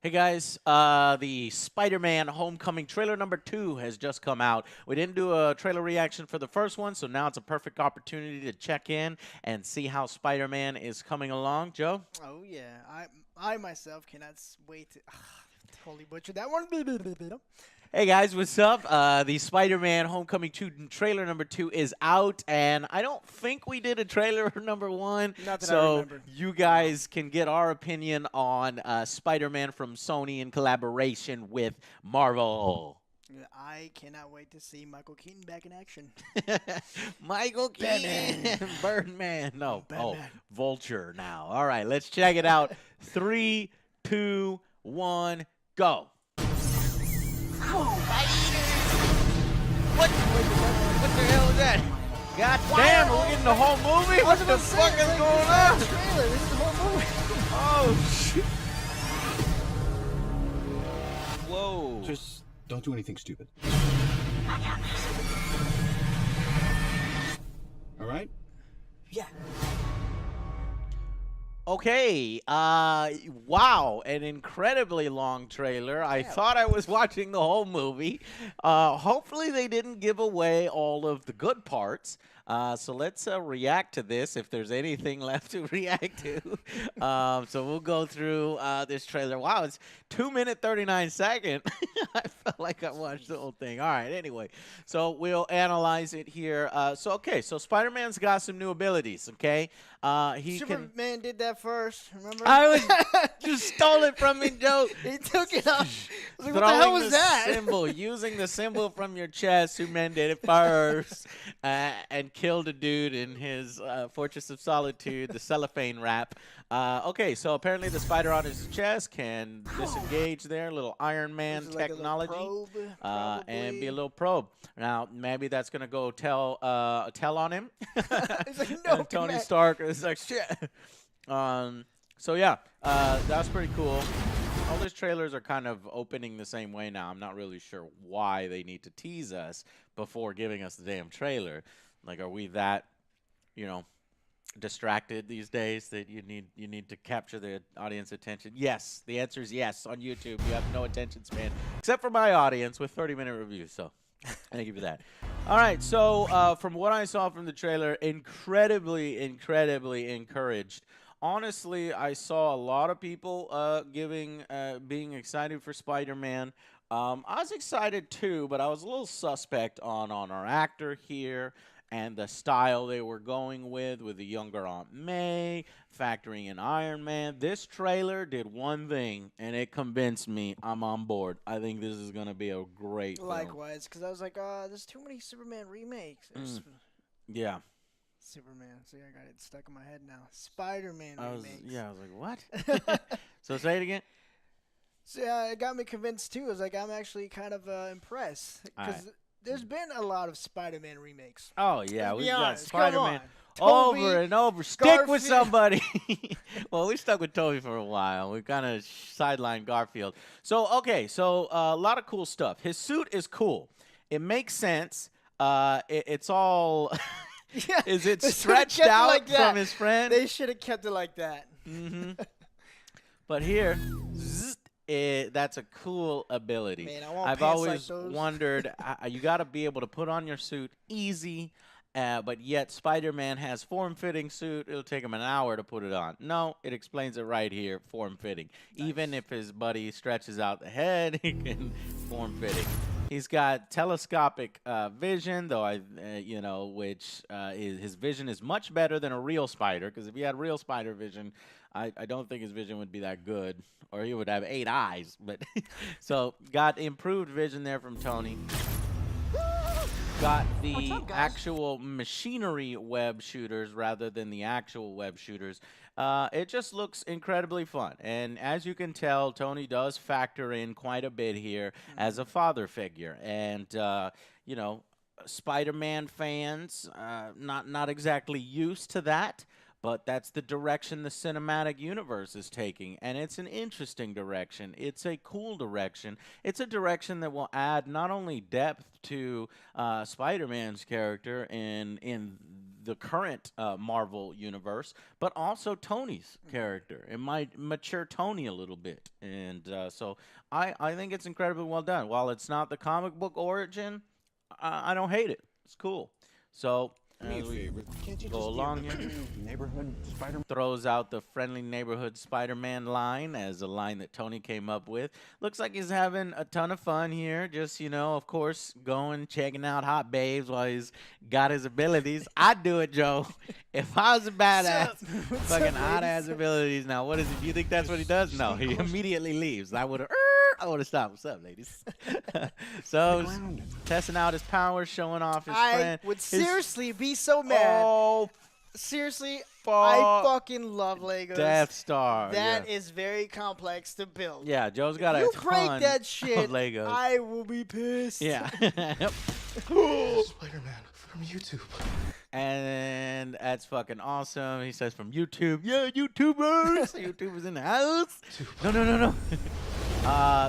Hey guys, the Spider-Man Homecoming trailer number 2 has just come out. We didn't do a trailer reaction for the first one, so now it's a perfect opportunity to check in and see how Spider-Man is coming along. Joe? Oh yeah, I myself cannot wait to totally butchered that one. Hey guys, what's up? The Spider-Man Homecoming 2 trailer number 2 is out, and I don't think we did a trailer number 1, Not that I so remember. you No. guys can get our opinion on Spider-Man from Sony in collaboration with Marvel. I cannot wait to see Michael Keaton back in action. Michael Batman. Keaton, Birdman. No, oh, Batman. Vulture now. All right, let's check it out. 3, 2, 1, go. What the hell is that? God damn, are we getting the whole movie? What the fuck is going on? Trailer. This is the whole movie. Oh, shit. Whoa. Just don't do anything stupid. All right? Yeah. Okay, wow, an incredibly long trailer. I thought I was watching the whole movie. Hopefully they didn't give away all of the good parts. So let's react to this if there's anything left to react to. So we'll go through this trailer. Wow, it's 2 minute 39 second. I felt like I watched the whole thing. All right, anyway, so we'll analyze it here. So Spider-Man's got some new abilities, okay? He can... Superman did that first. Remember? I was you stole it from me, Joe. He took it off. I was like, what the Throwing hell was the that? symbol, using the symbol from your chest. Superman did it first, and killed a dude in his Fortress of Solitude, the cellophane wrap. Okay, so apparently the spider on his chest can disengage there, little Iron Man This is like a little technology, probe, and be a probably. little probe. Now maybe that's gonna go tell on him. He's like, no, And Tony man. Stark is like shit. So yeah, that's pretty cool. All these trailers are kind of opening the same way now. I'm not really sure why they need to tease us before giving us the damn trailer. Like, are we that, you know, distracted these days that you need to capture the audience attention? Yes, the answer is yes. On YouTube, you have no attention span except for my audience with 30-minute reviews. So thank you for that. All right, so from what I saw from the trailer, incredibly encouraged. Honestly, I saw a lot of people being excited for Spider-Man. I was excited too, but I was a little suspect on our actor here and the style they were going with the younger Aunt May, factoring in Iron Man. This trailer did one thing, and it convinced me I'm on board. I think this is going to be a great film. Likewise, because I was like, there's too many Superman remakes. Yeah. Superman. See, I got it stuck in my head now. Spider-Man I was remakes. like, what? So say it again. So yeah, it got me convinced too. I was like, I'm actually kind of impressed because there's been a lot of Spider-Man remakes. Oh yeah, Let's we've be got honest. Come on. Spider-Man Toby, over and over. Stick with Garfield. somebody. Well, we stuck with Toby for a while. We kind of sidelined Garfield. So okay, so a lot of cool stuff. His suit is cool. It makes sense. It's all. Yeah, Is it they should've stretched kept it out like that. from his friend? They should have kept it like that. But here, that's a cool ability. Man, I want I've pants like always those. wondered, you got to be able to put on your suit easy, but yet Spider-Man has form-fitting suit. It'll take him an hour to put it on. No, it explains it right here, form-fitting. Nice. Even if his buddy stretches out the head, he can form-fitting. He's got telescopic vision, though which his vision is much better than a real spider. Because if he had real spider vision, I don't think his vision would be that good, or he would have 8 eyes. But so got improved vision there from Tony. Got the actual machinery web shooters rather than the actual web shooters. It just looks incredibly fun. And as you can tell, Tony does factor in quite a bit here as a father figure. And, Spider-Man fans, not exactly used to that. But that's the direction the cinematic universe is taking, and it's an interesting direction. It's a cool direction. It's a direction that will add not only depth to Spider-Man's character in the current Marvel universe, but also Tony's character. It might mature Tony a little bit, and so I think it's incredibly well done. While it's not the comic book origin, I don't hate it. It's cool. So Do me a as we favor. Can't you go just along here, neighborhood Spider-Man? throws out the friendly neighborhood Spider-Man line as a line that Tony came up with. Looks like he's having a ton of fun here. Just, of course, going, checking out hot babes while he's got his abilities. I'd do it, Joe. If I was a badass, fucking hot-ass abilities. Now, what is it? Do you think that's what he does? No, he immediately leaves. I would have stopped. What's up, ladies? So, testing out his powers, showing off his friend. I would seriously be so mad. Oh, Seriously, I fucking love Legos. Death Star. That is very complex to build. Yeah, Joe's got a you ton break that shit, of Legos. I will be pissed. Yeah. Spider-Man from YouTube. And that's fucking awesome. He says from YouTube. Yeah, YouTubers. YouTubers in the house. No.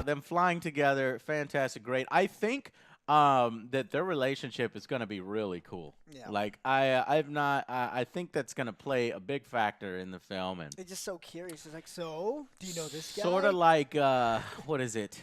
Them flying together, fantastic, great. I think that their relationship is going to be really cool. Yeah. Like I think that's going to play a big factor in the film, and They're just so curious. It's like, so do you know this guy? sort of like what is it?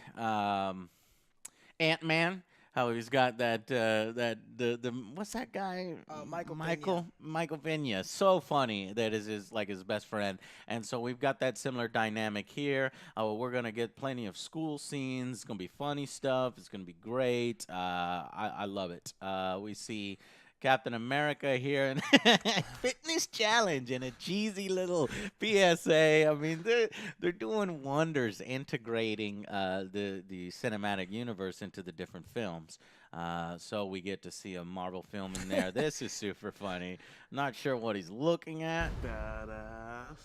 Ant-Man. How he's got that the what's that guy? Michael Pena. So funny that is his best friend, and so we've got that similar dynamic here. We're gonna get plenty of school scenes. It's gonna be funny stuff. It's gonna be great. I love it. We see Captain America here and fitness challenge and a cheesy little PSA. I mean, they're doing wonders integrating the cinematic universe into the different films. So we get to see a Marvel film in there. This is super funny. Not sure what he's looking at. Badass.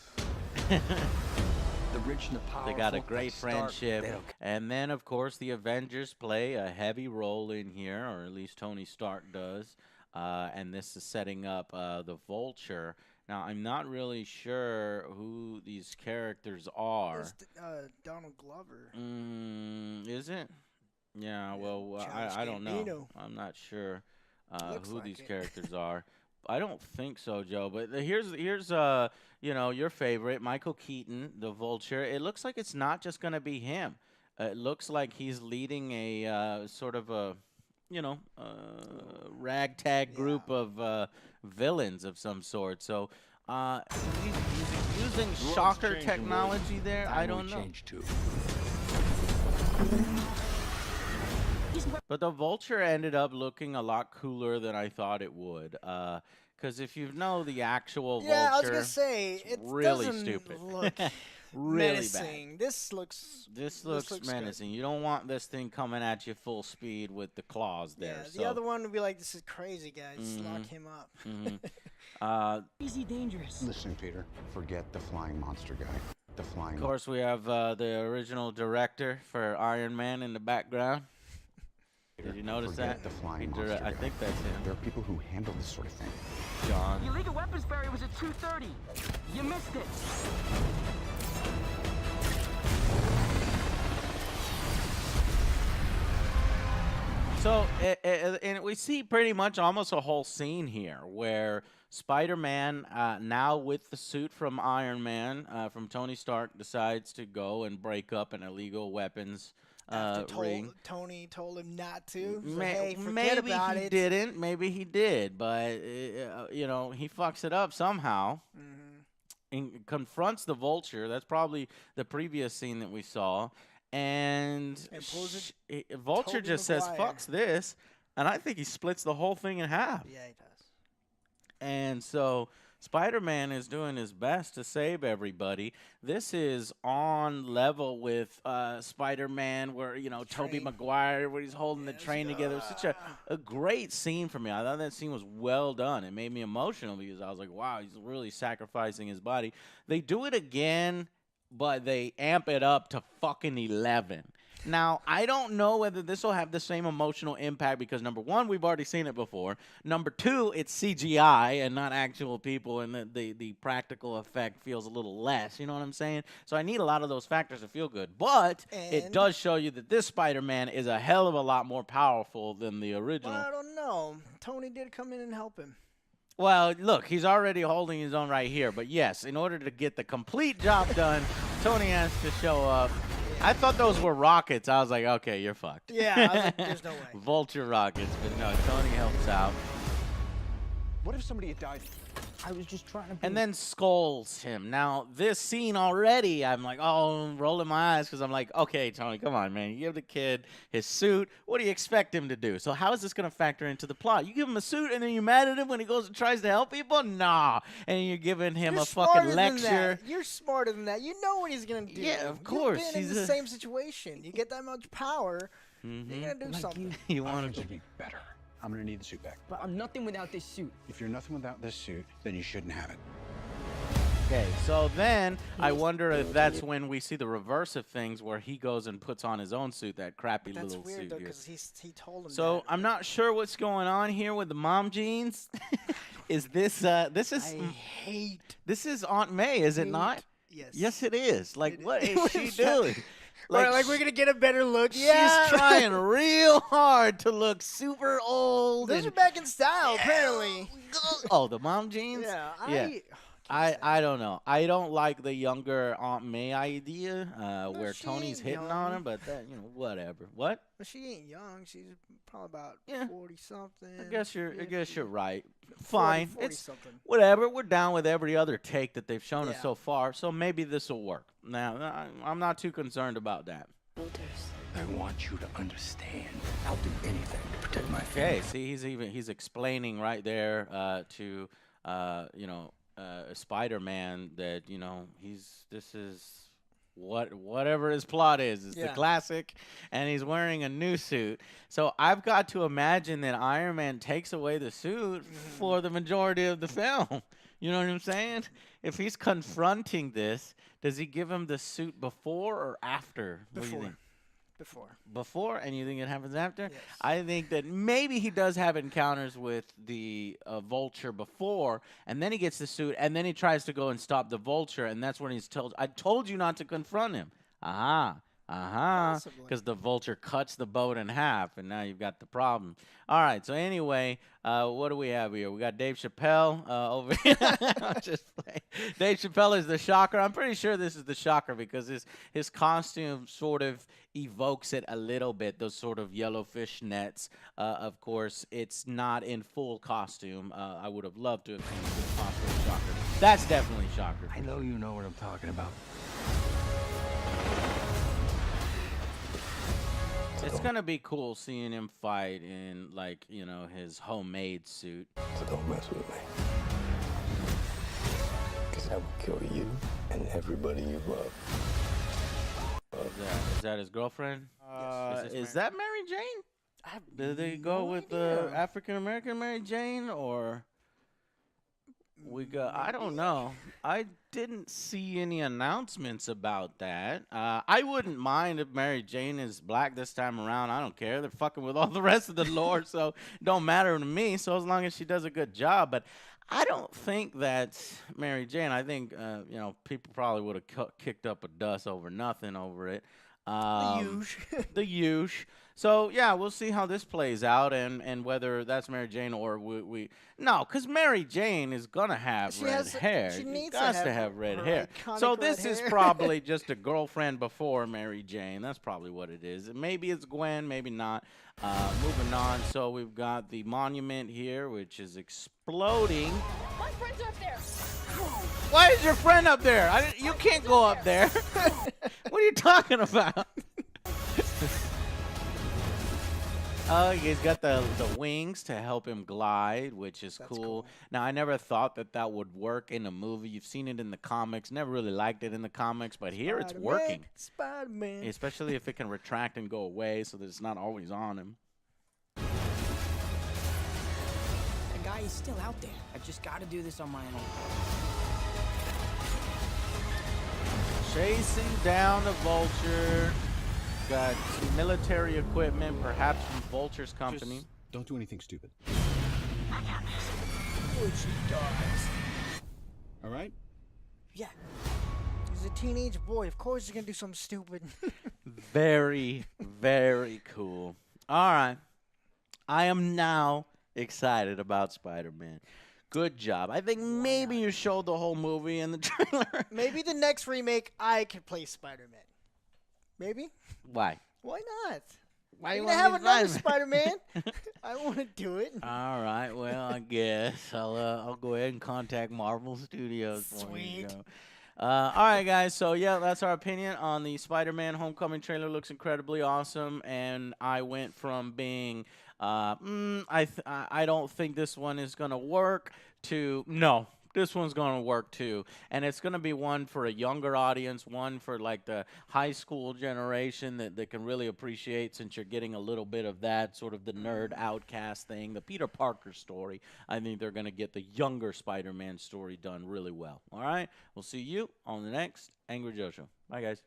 The rich and the powerful. They got a great friendship. And then, of course, the Avengers play a heavy role in here, or at least Tony Stark does. And this is setting up the Vulture. Now, I'm not really sure who these characters are. It's Donald Glover. Is it? Yeah, well, I don't know. I'm not sure who these characters are. I don't think so, Joe. But here's your favorite, Michael Keaton, the Vulture. It looks like it's not just going to be him. It looks like he's leading a sort of a ragtag group of villains of some sort. So he's using shocker technology there. I don't know. But the Vulture ended up looking a lot cooler than I thought it would. Because if you know the actual Vulture, I was gonna say it really doesn't stupid. Look really menacing. bad. This looks menacing. You don't want this thing coming at you full speed with the claws there. Yeah, the other one would be like, this is crazy, guys. Just lock him up. Easy dangerous. Listen, Peter, forget the flying monster guy. The flying. Of course, we have the original director for Iron Man in the background. Did you notice that? The flying monster I guy. think that's him. There are people who handle this sort of thing. John. The illegal weapons barrier was at 2:30. You missed it. So, and we see pretty much almost a whole scene here where Spider-Man, now with the suit from Iron Man, from Tony Stark, decides to go and break up an illegal weapons ring. Tony told him not to. So, Maybe about he it. didn't. Maybe he did, but he fucks it up somehow. And confronts the Vulture. That's probably the previous scene that we saw. And Vulture just says, "Fucks this," and I think he splits the whole thing in half. Yeah, he does. And so Spider-Man is doing his best to save everybody. This is on level with Spider-Man, where Tobey Maguire, where he's holding the train together. It was such a great scene for me. I thought that scene was well done. It made me emotional because I was like, wow, he's really sacrificing his body. They do it again, but they amp it up to fucking 11. Now, I don't know whether this will have the same emotional impact because, number one, we've already seen it before. Number two, it's CGI and not actual people, and the practical effect feels a little less. You know what I'm saying? So I need a lot of those factors to feel good. But it does show you that this Spider-Man is a hell of a lot more powerful than the original. Well, I don't know. Tony did come in and help him. Well, look, he's already holding his own right here. But yes, in order to get the complete job done, Tony has to show up. I thought those were rockets. I was like, okay, you're fucked. Yeah, I was like, there's no way. Vulture rockets, but no, Tony helps out. What if somebody had died? I was just trying to. And then scolds him. Now, this scene already, I'm like, oh, I'm rolling my eyes because I'm like, okay, Tony, come on, man. You give the kid his suit. What do you expect him to do? So how is this going to factor into the plot? You give him a suit and then you're mad at him when he goes and tries to help people? Nah. And you're giving him a fucking lecture. You're smarter than that. You know what he's going to do. Yeah, of course. You've been in the same situation. You get that much power, you're going to do something. You I'm want going to to be better. I'm going to need the suit back. But I'm nothing without this suit. If you're nothing without this suit, then you shouldn't have it. Okay, so then I wonder if that's when we see the reverse of things where he goes and puts on his own suit, that crappy That's little weird, suit though, here. because he told him So that. I'm not sure what's going on here with the mom jeans. Is this this is I hate. this is Aunt May, is it not? Yes. Yes, it is. Like, what is What she is that? doing? Like we're going to get a better look. she's Yeah. trying real hard to look super old. Those are and, back in style, apparently. oh, the mom jeans? Yeah. Yeah. I don't know. I don't like the younger Aunt May idea where she Tony's ain't hitting on young. her, but that, whatever. What? But she ain't young. She's probably about Yeah. 40-something. I guess you're right. Fine. 40 It's something. whatever. We're down with every other take that they've shown us Yeah. so far, so maybe this will work. Now, I'm not too concerned about that. I want you to understand. I'll do anything to protect my family. Okay, see, he's explaining right there to Spider-Man that this is whatever his plot is. It's the Yeah. classic, and he's wearing a new suit. So I've got to imagine that Iron Man takes away the suit for the majority of the film. You know what I'm saying? If he's confronting this, does he give him the suit before or after? What do you think? Before, and you think it happens after? Yes. I think that maybe he does have encounters with the Vulture before, and then he gets the suit, and then he tries to go and stop the Vulture, and that's when he's told, I told you not to confront him. Possibly. Because the Vulture cuts the boat in half, and now you've got the problem. All right, so anyway, what do we have here? We got Dave Chappelle over here. I'm just playing. Dave Chappelle is the Shocker. I'm pretty sure this is the Shocker because his costume sort of evokes it a little bit, those sort of yellow fishnets. Of course, it's not in full costume. I would have loved to have seen a good costume Shocker. That's definitely Shocker. I know you know what I'm talking about. It's gonna be cool seeing him fight in, like, his homemade suit. So don't mess with me. Because I will kill you and everybody you love. Is that his girlfriend? Is that Mary Jane? Did they go no with idea. the African American Mary Jane, or we got? I don't know. I didn't see any announcements about that. I wouldn't mind if Mary Jane is black this time around. I don't care. They're fucking with all the rest of the lore, so it don't matter to me. So as long as she does a good job, but I don't think that's Mary Jane. I think people probably would have kicked up a dust over nothing over it. The huge. So yeah, we'll see how this plays out, and whether that's Mary Jane or no, because Mary Jane is gonna have red hair. She needs has to to have red her hair. iconic So red this is hair. probably just a girlfriend before Mary Jane. That's probably what it is. Maybe it's Gwen, maybe not. Moving on. So we've got the monument here, which is exploding. My friends are up there. Why is your friend up there? You can't go up there. What are you talking about? Oh, he's got the wings to help him glide, which is cool. Now, I never thought that would work in a movie. You've seen it in the comics. Never really liked it in the comics, but here it's working. Spider-Man. Especially if it can retract and go away so that it's not always on him. The guy is still out there. I just gotta do this on my own. Chasing down the Vulture. Got military equipment, perhaps from Vulture's company. Just don't do anything stupid. Which he does. All right? Yeah. He's a teenage boy. Of course he's going to do something stupid. Very, very cool. All right. I am now excited about Spider-Man. good job. I think maybe you showed the whole movie in the trailer. Maybe the next remake, I could play Spider-Man. Maybe? Why? Why not? Why You're you gonna wanna have be another Spider-Man? Spider-Man. I want to do it. All right. Well, I guess I'll go ahead and contact Marvel Studios. For you, Sweet. Joe. All right, guys. So yeah, that's our opinion on the Spider-Man Homecoming trailer. Looks incredibly awesome, and I went from being I don't think this one is gonna work to no. This one's going to work too. And it's going to be one for a younger audience, one for like the high school generation that can really appreciate, since you're getting a little bit of that, sort of the nerd outcast thing, the Peter Parker story. I think they're going to get the younger Spider-Man story done really well. All right? We'll see you on the next Angry Joe Show. Bye, guys.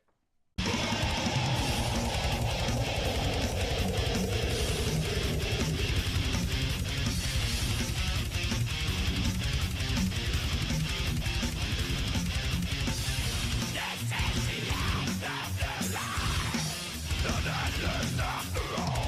The